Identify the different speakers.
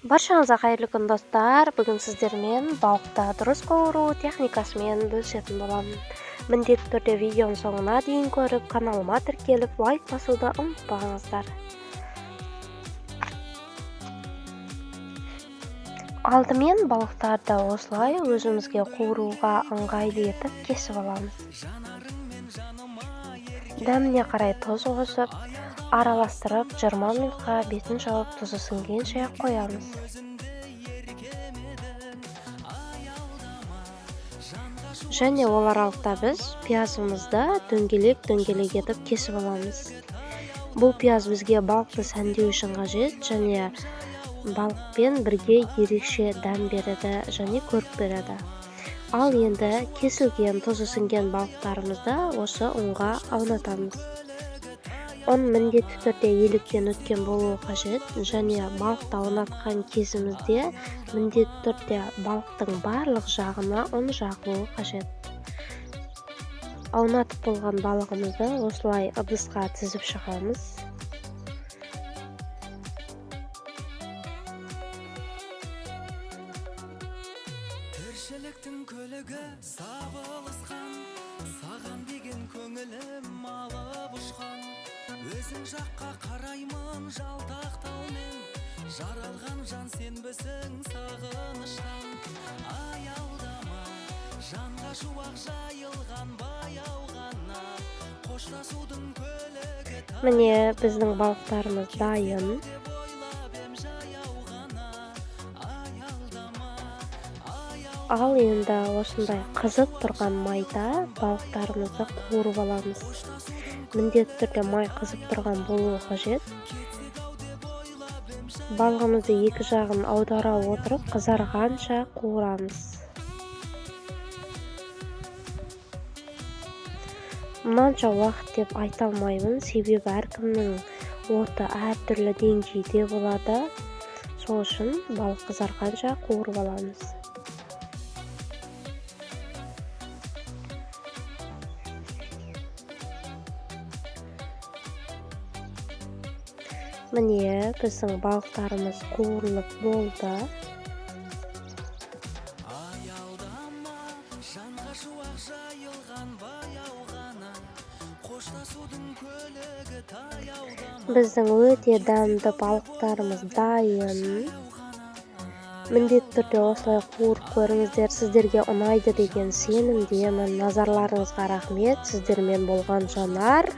Speaker 1: Баршаңызға қайырлы күн достар. Бүгін сіздермен балықта дұрыс қуыру техникасымен бөлісетін боламын. Міндетті түрде видеоның соңына дейін көріп, каналыма тіркеліп, лайк басуды ұмытпаңыздар. Алдымен балықтарды осылай өзімізге қуыруға ыңғайлы етіп кесіп аламыз. Дәміне қарай тұз қосып, араластырып 20 минутқа бетін жауып тұзы сіңгенше қоямыз. Және ол аралықта біз пиязымызды дөңгелек етіп кесіп аламыз. Бұл пияз бізге балықты сәндеу үшін қажет, және балықпен бірге ерекше дәм береді және көрік береді. Ал енді кесілген, тұзы сіңген балықтарымызды осы ұнға аунатамыз. Он міндетті түрде еліктен өткен болуы қажет, және балықты аунатқан кезімізде міндетті түрде балықтың барлық жағына ұн жағылуы қажет. Аунатып болған балығымызды осылай ыдысқа тізіп шығамыз.
Speaker 2: Тіршіліктің көлігі сабылысқан, саған деген көңілім алып ұшқан. Өзің жаққа қараймын жалтақтаумен, жаралған жан сенбісің сағыныштан. Аялдама, жанға шуақ жайылған баяу ғана, қоштасудың көлігі.
Speaker 1: Міне біздің балықтарымыз дайын. Ал енді осындай қызып тұрған майда балықтарымызды қуырып аламыз. Міндетті түрде май қызып тұрған болуы қажет. Балығымызды екі жағын аудара отырып қызарғанша қуырамыз. Мұнша уақыт деп айта алмаймын, себебі әркімнің оты әртүрлі деңгейде болады. Сол үшін балық қызарғанша қуырып аламыз. Міне біздің балықтарымыз қуырылып болды.
Speaker 2: Аялдама, жанға шуақ жайылған баяу ғана, қоштасудың көлігі таяудама.
Speaker 1: Біздің өте дәмді балықтарымыз дайын. Міндетті түрде осылай қуырып көріңіздер, сіздерге ұнайды деген сенімдемін. Назарларыңызға рахмет. Сіздермен болған Жанар.